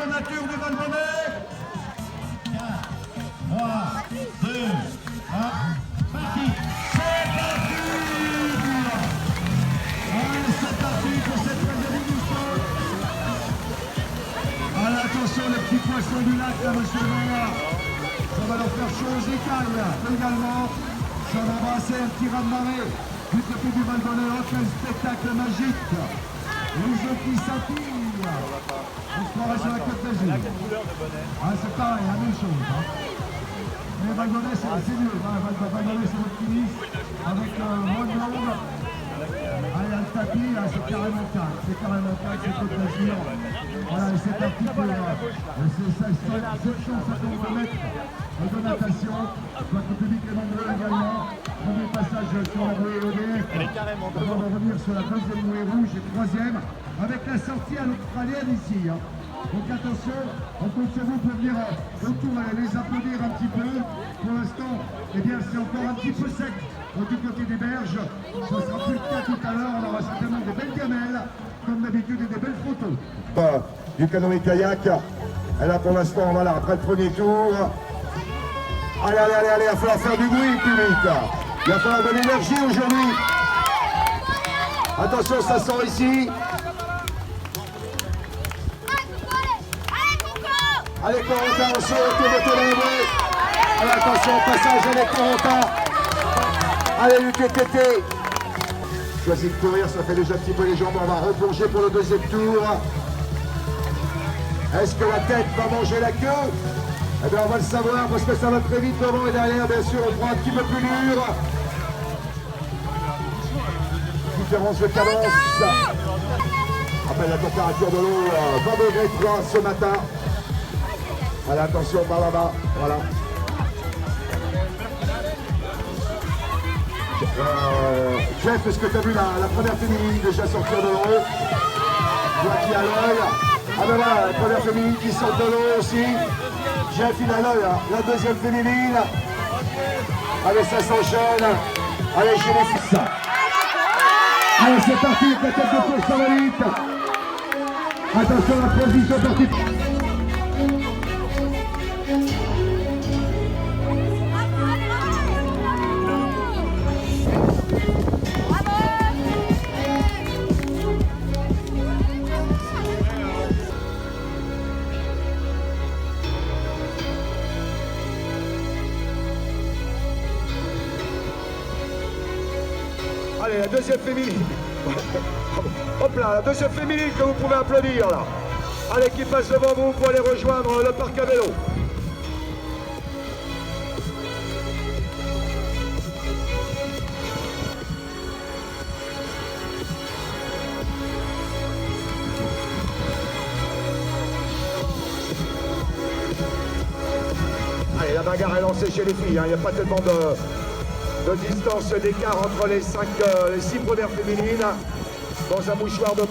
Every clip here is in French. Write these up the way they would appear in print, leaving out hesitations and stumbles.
nature du Val-Bonnet. 3, 2, 1, parti. C'est parti. Allez, c'est parti pour cette troisième édition. Allez, attention, les petits poissons du lac, là, monsieur le maire. Ça va leur faire chaud aux écailles, également. Ça va brasser un petit raz-de-marée du côté du Val-Bonnet. Quel spectacle magique. Les eaux qui s'attillent. On se croirait sur la Côte d'Azur. Ah, c'est pareil, la même chose. Hein. Mais Val-Bonnet, c'est mieux. Val-Bonnet, c'est optimiste. Avec moins de monde. Ah, il y a le tapis, là, c'est carrément calme. C'est carrément calme, c'est Côte d'Azur. Voilà, et c'est un petit peu. C'est cette chance à de mettre de natation. Je crois que le public est nombreux également. Premier passage sur la bouée EDF. On va revenir sur la deuxième bouée rouge et troisième. Avec la sortie à l'australienne ici. Hein. Donc attention, on compte sur vous pour venir autour et les applaudir un petit peu. Pour l'instant, eh bien c'est encore un petit peu sec du côté des berges. Ce ne sera plus le cas tout à l'heure. On aura certainement des belles gamelles, comme d'habitude, et des belles photos. Du canoë-kayak. Et là pour l'instant, voilà, après le premier tour. Allez, il va falloir faire du bruit, public. Il va falloir de l'énergie aujourd'hui. Attention, ça sort ici. Allez, Corentin, on sort autour de Télébré. Allez, attention, passage avec Corentin. Allez, l'UTTT. Choisit de courir, ça fait déjà un petit peu les jambes. On va replonger pour le deuxième tour. Est-ce que la tête va manger la queue? Eh bien, on va le savoir parce que ça va très vite devant et derrière. Bien sûr, on prend un petit peu plus dur. Différence de cadence. Rappelle la température de l'eau, 20 degrés 3 ce matin. Allez, attention, par là-bas, voilà. Jeff, est-ce que tu as vu la première féminine déjà sortir de l'eau? Je vois qu'il a l'œil. Ah ben voilà, la première féminine qui sort de l'eau aussi. Jeff, il a l'œil, hein. La deuxième féminine. Allez, ça s'enchaîne. Allez, chez les fils. Allez, c'est parti, la tête de course, ça va vite. Attention, la position partie. Allez, la deuxième féminine. Hop là, la deuxième féminine que vous pouvez applaudir là. Allez, qui passe devant vous pour aller rejoindre le parc à vélo. Allez, la bagarre est lancée chez les filles, hein. Il n'y a pas tellement de distance d'écart entre les 6 premières féminines dans un mouchoir de...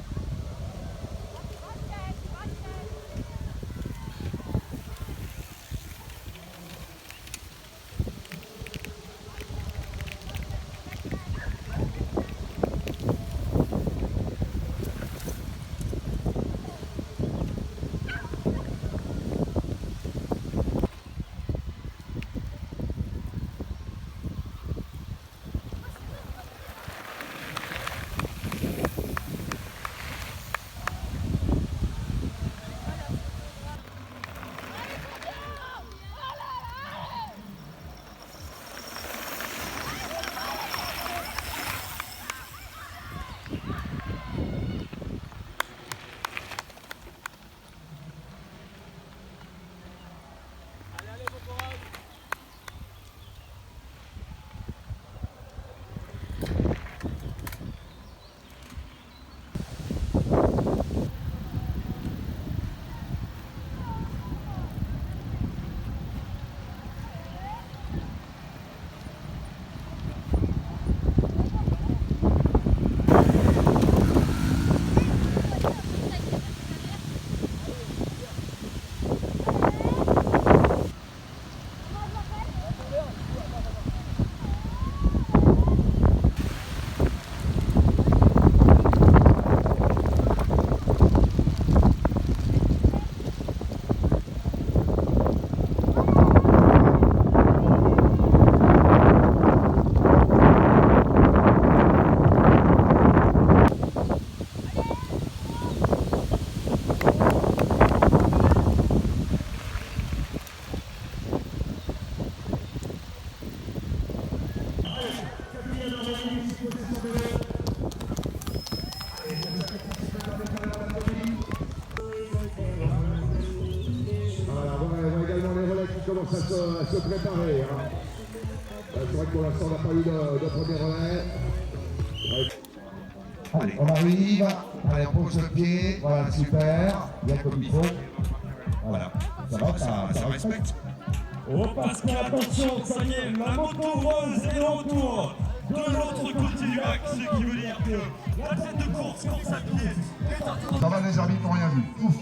Voilà, on voit également les relais qui commencent à se préparer. Hein. C'est vrai que pour l'instant, on n'a pas eu de premier relais. Allez, on arrive. Allez, on pose le pied. Voilà, super. Bien comme il faut. Voilà. Ça va, ça respecte. Oh Pascal, attention, ça y est, la moto rose est de retour de l'autre côté du bac, ce qui veut dire que la tête de course à pied est en train de... Ça va, les arbitres n'ont rien vu. Ouf.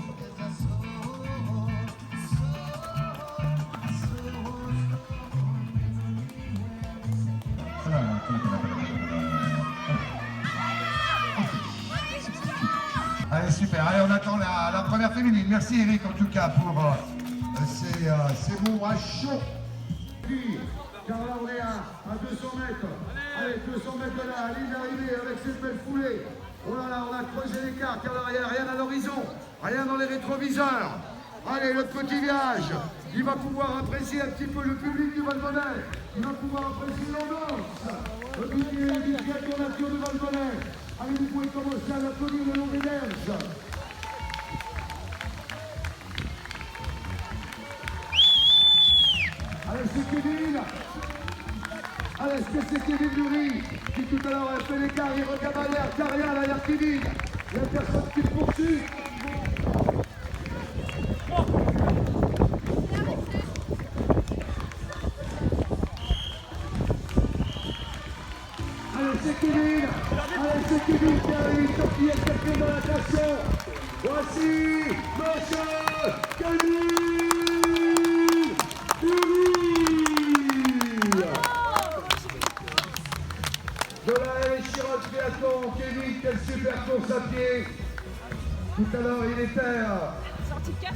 Allez, super. Allez, on attend la première féminine. Merci Eric, en tout cas, pour ces mots à chaud. Puis, Carla Orléans, à 200 mètres. Allez, 200 mètres de là, ligne d'arrivée avec cette belle foulée. Oh là là, on a creusé l'écart, car il n'y a rien à l'horizon, rien dans les rétroviseurs. Allez, le petit village, il va pouvoir apprécier un petit peu le public du Val-Bonnet. Il va pouvoir apprécier l'ambiance. Le public de la nature du Val-Bonnet. Allez, vous pouvez commencer à l'applaudir le long des berges. Allez, c'est Kevin. Allez, c'est Kevin Dury qui tout à l'heure a fait l'écart, il regarde derrière, Caria derrière Kevin. Il y a personne qui le poursuit. Allez, c'est Kevin. Allez, c'est Kevin qui arrive, qui est quelqu'un dans la station. Voici monsieur Kevin Dury. De la Chirac Triathlon, Kevin, quelle super course à pied. Tout à l'heure, il était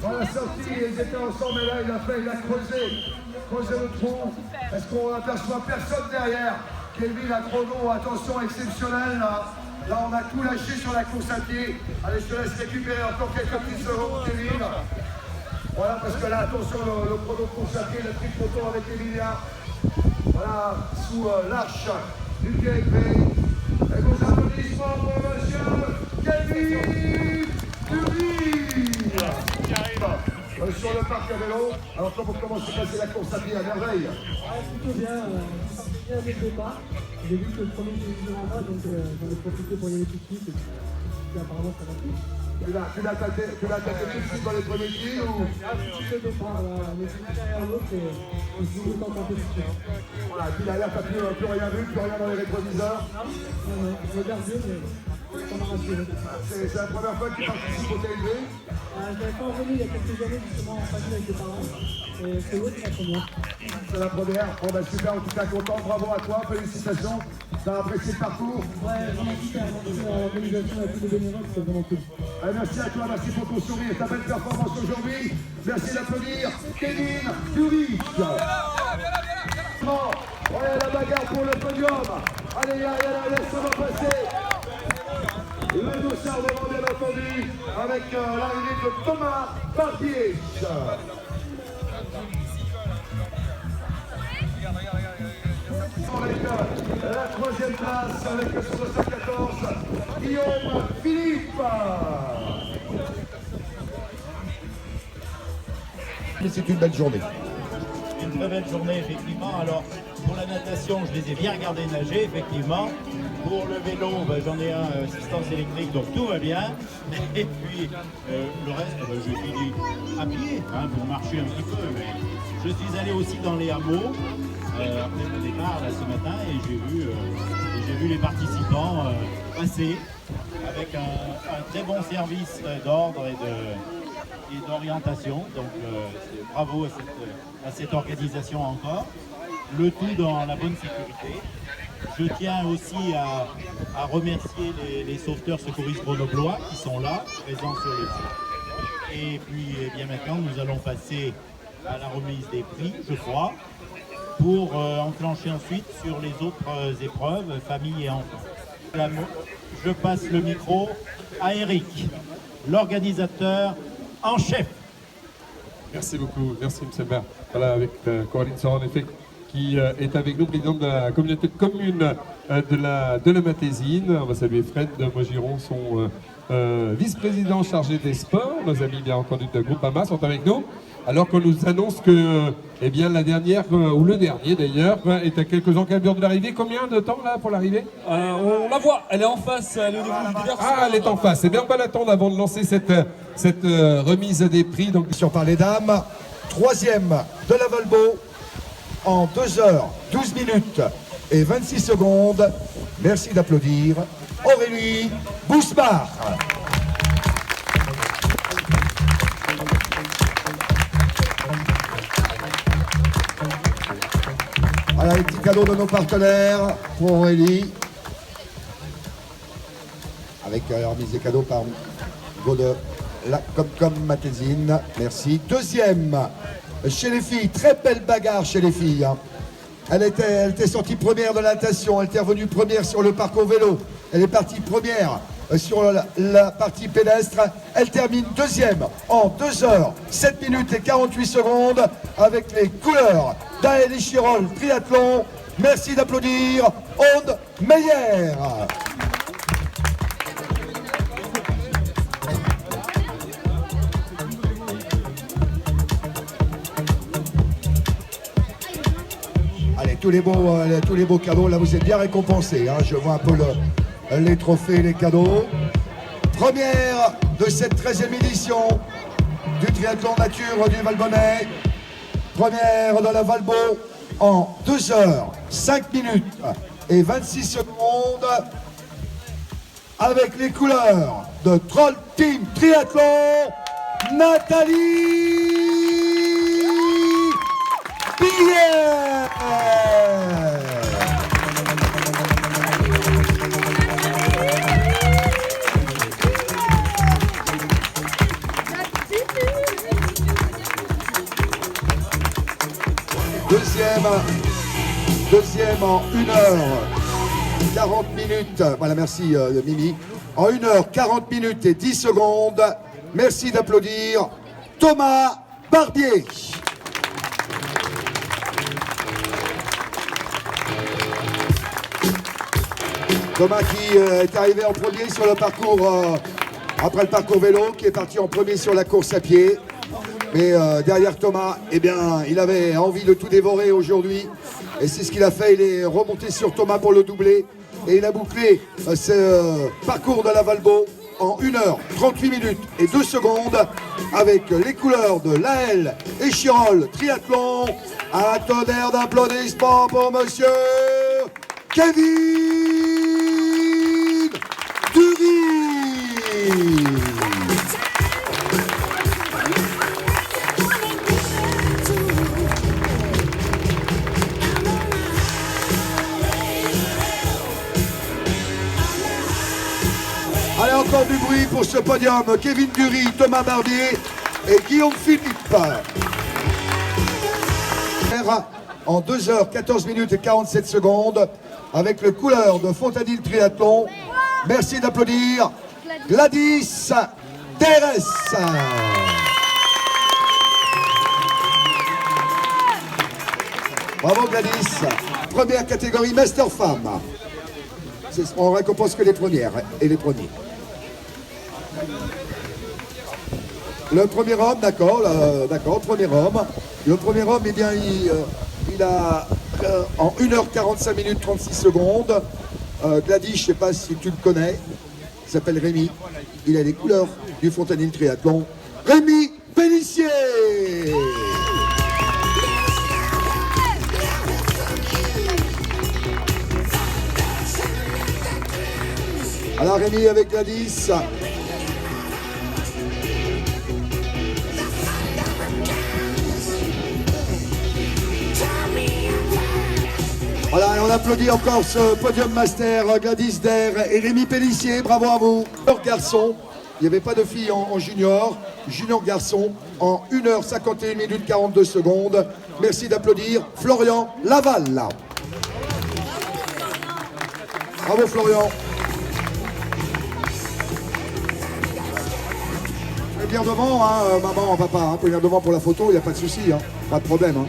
dans la sortie, ils étaient ensemble, et là, il a creusé le trou. Est-ce qu'on n'aperçoit personne derrière? Kevin, un chrono, attention, exceptionnel, là. Là, on a tout lâché sur la course à pied. Allez, je te laisse récupérer encore quelques petites secondes, Kevin. Voilà, parce que là, attention, le chrono de course à pied, le tri photo avec Emilia. Voilà, sous l'arche du PLP. Et vos applaudissements pour monsieur Kevin Dury qui arrive sur le parc à vélo. Alors comment s'est passée la course à pied à merveille? Plutôt bien, bien dès le départ. J'ai vu que le premier était en bas, donc j'en ai profité pour y aller tout de suite. Et puis apparemment ça va plus. Tu l'as attaqué tout de suite dans les premiers pieds ou? Un petit peu de départ, là, on est l'un derrière l'autre et on se dit autant tenter tout de suite. Voilà, puis derrière, t'as plus rien vu, plus rien dans les rétroviseurs. Non, je regarde bien, mais ça m'a rassuré. C'est la première fois que tu participes au TLV? J'avais pas revenu il y a quelques années justement en famille avec les parents. Et c'est l'autre la première. C'est la première. Bon bah super, en tout cas content, bravo à toi, félicitations. T'as apprécié le parcours? Ouais, vraiment super, merci à l'organisation et à tous les bénévoles, c'est vraiment cool. Merci à toi, merci pour ton sourire, ta belle performance aujourd'hui. Merci d'applaudir Kevin Dury. Ouais, la bagarre pour le podium. Allez, ça va passer. Le dossard devant, bien entendu, avec l'arrivée de Thomas Barbier. Avec la troisième place, avec le 74, Guillaume Philippe. Mais c'est une belle journée. Une très belle journée, effectivement. Alors, pour la natation, je les ai bien regardés nager, effectivement. Pour le vélo, ben, j'en ai un assistance électrique, donc tout va bien. Et puis, le reste, ben, je fini à pied, hein, pour marcher un petit peu. Mais je suis allé aussi dans les hameaux, après le départ, là, ce matin, et j'ai vu les participants passer avec un très bon service d'ordre et d'orientation. Donc, bravo à cette organisation encore. Le tout dans la bonne sécurité. Je tiens aussi à remercier les sauveteurs secouristes grenoblois qui sont là, présents sur le site. Et puis, eh bien maintenant, nous allons passer à la remise des prix, je crois, pour enclencher ensuite sur les autres épreuves, famille et enfants. Je passe le micro à Eric, l'organisateur en chef. Merci beaucoup, merci M. le maire. Voilà, avec Coraline Sora, en effet, qui est avec nous, président de la communauté de communes de la Matésine. On va saluer Fred Mogiron, son vice-président chargé des sports. Nos amis, bien entendu, de Groupama sont avec nous. Alors qu'on nous annonce que eh bien, la dernière, ou le dernier d'ailleurs, est à quelques encablures de l'arrivée. Combien de temps là pour l'arrivée? On la voit, elle est en face, elle est au niveau du divers. Ah, elle est en face. Eh bien, on va l'attendre avant de lancer cette remise des prix. Donc, Par les dames, troisième de la Valbo en 2h12 minutes et 26 secondes. Merci d'applaudir Aurélie Bousmar. Voilà les petits cadeaux de nos partenaires pour Aurélie. Avec la remise des cadeaux par Godeux. La Comcom Matésine, merci. Deuxième, chez les filles, très belle bagarre chez les filles. Elle était sortie première de la natation, elle était revenue première sur le parcours vélo. Elle est partie première sur la partie pédestre. Elle termine deuxième en 2h07 minutes et 48 secondes avec les couleurs d'Aël et Chirol Triathlon. Merci d'applaudir Aude Meyer. Tous les beaux cadeaux, là vous êtes bien récompensés, hein. Je vois un peu les trophées, les cadeaux. Première de cette 13e édition du triathlon nature du Valbonnais. Première de la Valbo en 2h05 minutes et 26 secondes avec les couleurs de Troll Team Triathlon, Nathalie Billet. Deuxième en 1h40 minutes. Voilà, merci Mimi. En 1h40 minutes et 10 secondes. Merci d'applaudir Thomas Barbier. Thomas qui est arrivé en premier sur le parcours, après le parcours vélo, qui est parti en premier sur la course à pied. Mais derrière Thomas, eh bien, il avait envie de tout dévorer aujourd'hui. Et c'est ce qu'il a fait, il est remonté sur Thomas pour le doubler. Et il a bouclé ce parcours de la Valbo en 1h38 minutes et 2 secondes avec les couleurs de l'AL et Chirol Triathlon. Un tonnerre d'applaudissements pour monsieur Kevin Dury. Allez, encore du bruit pour ce podium. Kevin Dury, Thomas Barbier et Guillaume Philippe. En 2h14 minutes et 47 secondes avec le couleur de Fontanil Triathlon. Merci d'applaudir Gladys Teres. Bravo Gladys. Première catégorie Master Femme. On récompense que les premières et les premiers. Le premier homme, d'accord, premier homme. Le premier homme, eh bien, il a en 1h45 minutes 36 secondes. Gladys, je ne sais pas si tu le connais, il s'appelle Rémi. Il a les couleurs du Fontanil Triathlon. Rémi Pellissier. Alors Rémi avec Gladys. Voilà, et on applaudit encore ce podium master Gladys Der et Rémi Pellissier, bravo à vous. Junior garçon, il n'y avait pas de filles en junior, junior garçon en 1h51 minutes 42 secondes. Merci d'applaudir Florian Laval. Bravo Florian. Vous pouvez venir devant, hein, maman, papa, vous pouvez venir devant pour la photo, il n'y a pas de souci, hein, pas de problème. Hein.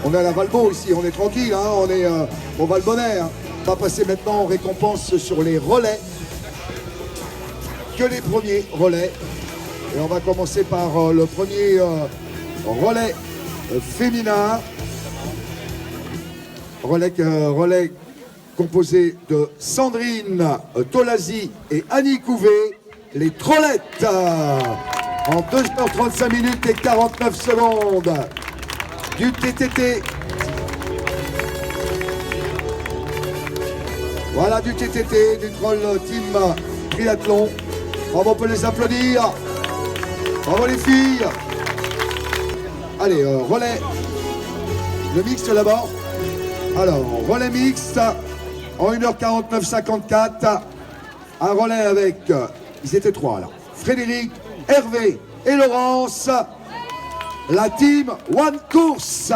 On est à la Valbon ici, on est tranquille, hein, on est au Valbonnais. Hein. On va passer maintenant aux récompenses sur les relais. Que les premiers relais. Et on va commencer par le premier relais féminin. Relais composé de Sandrine Tolasi et Annie Couvé, les trollettes. En 2h35 minutes et 49 secondes. Du TTT. Voilà du TTT, du Troll Team Triathlon. Bravo, on peut les applaudir. Bravo les filles. Allez, relais. Le mixte là-bas. Alors, relais mixte en 1h49,54. Un relais avec, ils étaient trois là. Frédéric, Hervé et Laurence. La team One Course.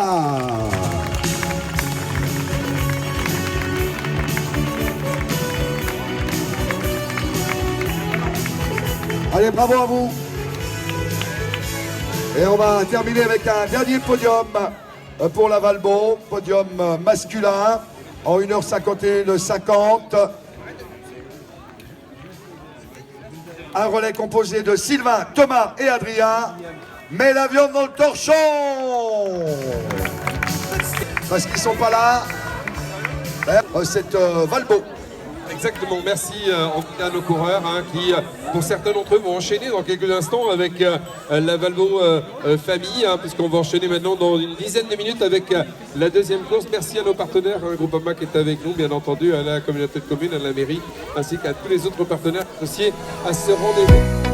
Allez, bravo à vous. Et on va terminer avec un dernier podium pour la Valbon, podium masculin en 1h51,50. Un relais composé de Sylvain, Thomas et Adrien. Mets la viande dans le torchon. Parce qu'ils sont pas là. C'est Valbon. Exactement, merci en tout cas à nos coureurs hein, qui, pour certains d'entre eux, vont enchaîner dans quelques instants avec la Valbon famille, hein, puisqu'on va enchaîner maintenant dans une dizaine de minutes avec la deuxième course. Merci à nos partenaires, hein, Groupama qui est avec nous, bien entendu, à la communauté de communes, à la mairie, ainsi qu'à tous les autres partenaires associés à ce rendez-vous.